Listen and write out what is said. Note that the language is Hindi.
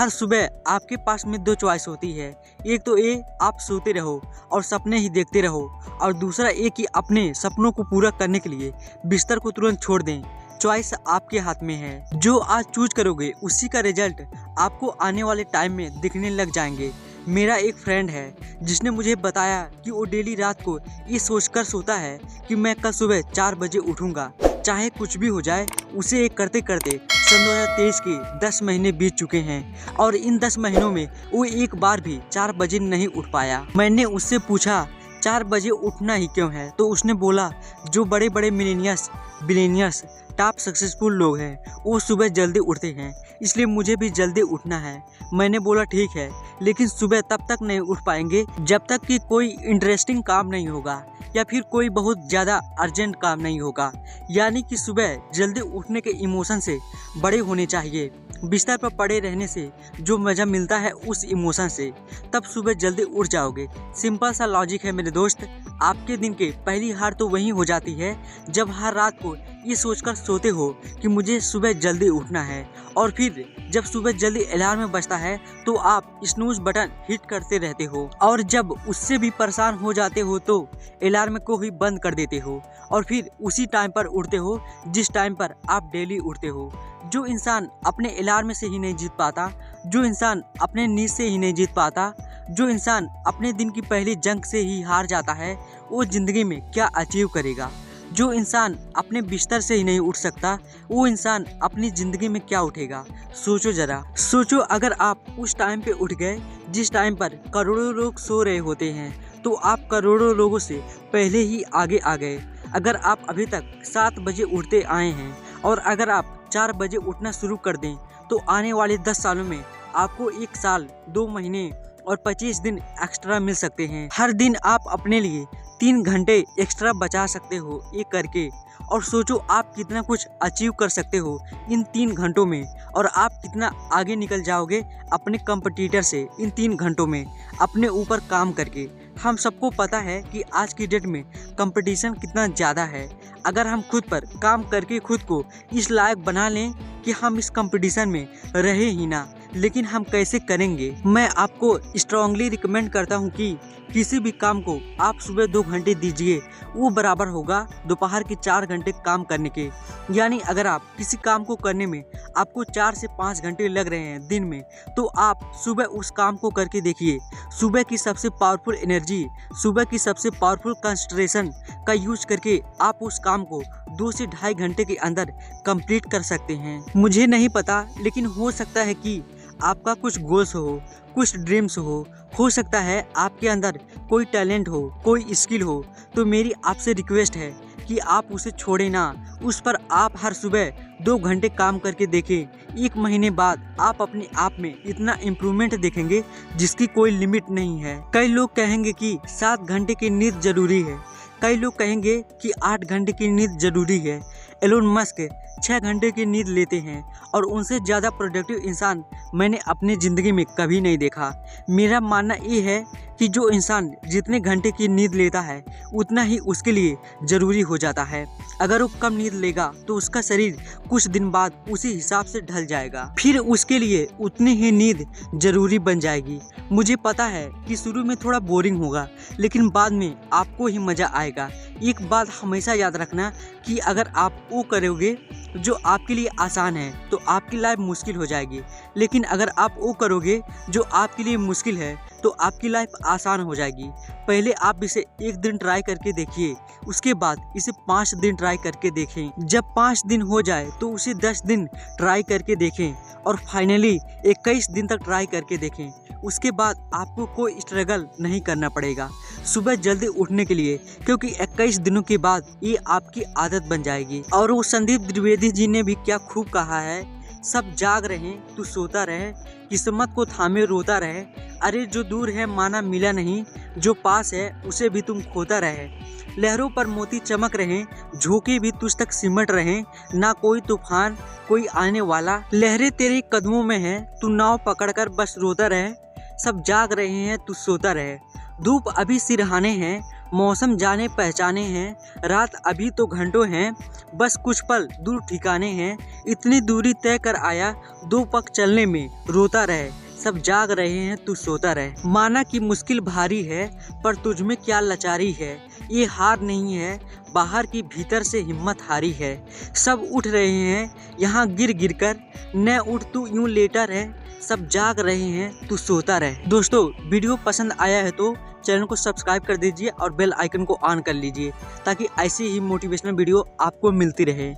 हर सुबह आपके पास में दो चॉइस होती है। एक तो ये आप सोते रहो और सपने ही देखते रहो, और दूसरा ये कि अपने सपनों को पूरा करने के लिए बिस्तर को तुरंत छोड़ दें। चॉइस आपके हाथ में है। जो आज चूज करोगे उसी का रिजल्ट आपको आने वाले टाइम में दिखने लग जाएंगे। मेरा एक फ्रेंड है जिसने मुझे बताया कि वो डेली रात को ये सोचकर सोता है कि मैं कल सुबह 4 बजे उठूंगा, चाहे कुछ भी हो जाए। उसे एक करते करते सन 2023 के 10 महीने बीत चुके हैं और इन 10 महीनों में वो एक बार भी 4 बजे नहीं उठ पाया। मैंने उससे पूछा 4 बजे उठना ही क्यों है, तो उसने बोला जो बड़े बड़े मिलेनियर्स, बिलियनियर्स, टॉप सक्सेसफुल लोग हैं वो सुबह जल्दी उठते हैं, इसलिए मुझे भी जल्दी उठना है। मैंने बोला ठीक है, लेकिन सुबह तब तक नहीं उठ पाएंगे जब तक कि कोई इंटरेस्टिंग काम नहीं होगा या फिर कोई बहुत ज़्यादा अर्जेंट काम नहीं होगा। यानी कि सुबह जल्दी उठने के इमोशन से बड़े होने चाहिए। बिस्तर पर पड़े रहने से जो मज़ा मिलता है उस इमोशन से, तब सुबह जल्दी उठ जाओगे। सिंपल सा लॉजिक है मेरे दोस्त। आपके दिन के पहली हार तो वही हो जाती है जब हर रात को ये सोचकर सोते हो कि मुझे सुबह जल्दी उठना है, और फिर जब सुबह जल्दी अलार्म बजता है तो आप स्नूज बटन हिट करते रहते हो, और जब उससे भी परेशान हो जाते हो तो अलार्म को ही बंद कर देते हो, और फिर उसी टाइम पर उठते हो जिस टाइम पर आप डेली उठते हो। जो इंसान अपने अलार्म से ही नहीं जीत पाता, जो इंसान अपने नींद से ही नहीं जीत पाता, जो इंसान अपने दिन की पहली जंग से ही हार जाता है, वो जिंदगी में क्या अचीव करेगा। जो इंसान अपने बिस्तर से ही नहीं उठ सकता, वो इंसान अपनी ज़िंदगी में क्या उठेगा। सोचो ज़रा, सोचो अगर आप उस टाइम पे उठ गए जिस टाइम पर करोड़ों लोग सो रहे होते हैं, तो आप करोड़ों लोगों से पहले ही आगे आ गए। अगर आप अभी तक 7 बजे उठते आए हैं और अगर आप 4 बजे उठना शुरू कर दें, तो आने वाले 10 सालों में आपको 1 साल, 2 महीने और 25 दिन एक्स्ट्रा मिल सकते हैं। हर दिन आप अपने लिए 3 घंटे एक्स्ट्रा बचा सकते हो ये करके, और सोचो आप कितना कुछ अचीव कर सकते हो इन 3 घंटों में, और आप कितना आगे निकल जाओगे अपने कंपटीटर से इन 3 घंटों में अपने ऊपर काम करके। हम सबको पता है कि आज की डेट में कंपटीशन कितना ज़्यादा है। अगर हम खुद पर काम करके खुद को इस लायक बना लें कि हम इस कंपटीशन में रहे ही ना, लेकिन हम कैसे करेंगे। मैं आपको स्ट्रांगली रिकमेंड करता हूं कि किसी भी काम को आप सुबह 2 घंटे दीजिए, वो बराबर होगा दोपहर के 4 घंटे काम करने के। यानी अगर आप किसी काम को करने में आपको 4 से 5 घंटे लग रहे हैं दिन में, तो आप सुबह उस काम को करके देखिए। सुबह की सबसे पावरफुल एनर्जी, सुबह की सबसे पावरफुल कंसंट्रेशन का यूज करके आप उस काम को 2 से 2.5 घंटे के अंदर कंप्लीट कर सकते हैं। मुझे नहीं पता, लेकिन हो सकता है कि आपका कुछ गोल्स हो, कुछ ड्रीम्स हो सकता है आपके अंदर कोई टैलेंट हो, कोई स्किल हो, तो मेरी आपसे रिक्वेस्ट है कि आप उसे छोड़ें ना। उस पर आप हर सुबह 2 घंटे काम करके देखें। 1 महीने बाद आप अपने आप में इतना इम्प्रूवमेंट देखेंगे जिसकी कोई लिमिट नहीं है। कई लोग कहेंगे कि 7 घंटे की नींद जरूरी है, कई लोग कहेंगे कि 8 घंटे की नींद जरूरी है। एलोन मस्क 6 घंटे की नींद लेते हैं, और उनसे ज़्यादा प्रोडक्टिव इंसान मैंने अपनी ज़िंदगी में कभी नहीं देखा। मेरा मानना ये है कि जो इंसान जितने घंटे की नींद लेता है उतना ही उसके लिए ज़रूरी हो जाता है। अगर वो कम नींद लेगा तो उसका शरीर कुछ दिन बाद उसी हिसाब से ढल जाएगा, फिर उसके लिए उतनी ही नींद ज़रूरी बन जाएगी। मुझे पता है कि शुरू में थोड़ा बोरिंग होगा, लेकिन बाद में आपको ही मज़ा आएगा। एक बात हमेशा याद रखना कि अगर आप वो करोगे जो आपके लिए आसान है तो आपकी लाइफ मुश्किल हो जाएगी, लेकिन अगर आप वो करोगे जो आपके लिए मुश्किल है तो आपकी लाइफ आसान हो जाएगी। पहले आप इसे 1 दिन ट्राई करके देखिए, उसके बाद इसे 5 दिन ट्राई करके देखें। जब 5 दिन हो जाए तो उसे 10 दिन ट्राई करके देखें, और फाइनली 21 दिन तक ट्राई करके देखें। उसके बाद आपको कोई स्ट्रगल नहीं करना पड़ेगा सुबह जल्दी उठने के लिए, क्योंकि 21 दिनों के बाद ये आपकी आदत बन जाएगी। और वो संदीप द्विवेदी जी ने भी क्या खूब कहा है, सब जाग रहे तू सोता रहे, किस्मत को थामे रोता रहे, अरे जो दूर है माना मिला नहीं, जो पास है उसे भी तुम खोता रहे। लहरों पर मोती चमक रहे, झोंके भी तुझ तक सिमट रहे, ना कोई तूफान कोई आने वाला, लहरें तेरे कदमों में है, तू नाव पकड़कर बस रोता रहे, सब जाग रहे हैं तू सोता रहे। धूप अभी सिरहाने हैं, मौसम जाने पहचाने हैं, रात अभी तो घंटों हैं, बस कुछ पल दूर ठिकाने हैं। इतनी दूरी तय कर आया, 2 पग चलने में रोता रहे, सब जाग रहे हैं तू सोता रहे। माना कि मुश्किल भारी है, पर तुझ में क्या लाचारी है। ये हार नहीं है, बाहर की भीतर से हिम्मत हारी है। सब उठ रहे हैं यहाँ गिर गिर कर, न उठ तू यूं लेटा रहे, सब जाग रहे हैं तू सोता रहे। दोस्तों, वीडियो पसंद आया है तो चैनल को सब्सक्राइब कर दीजिए और बेल आइकन को ऑन कर लीजिए, ताकि ऐसी ही मोटिवेशनल वीडियो आपको मिलती रहे।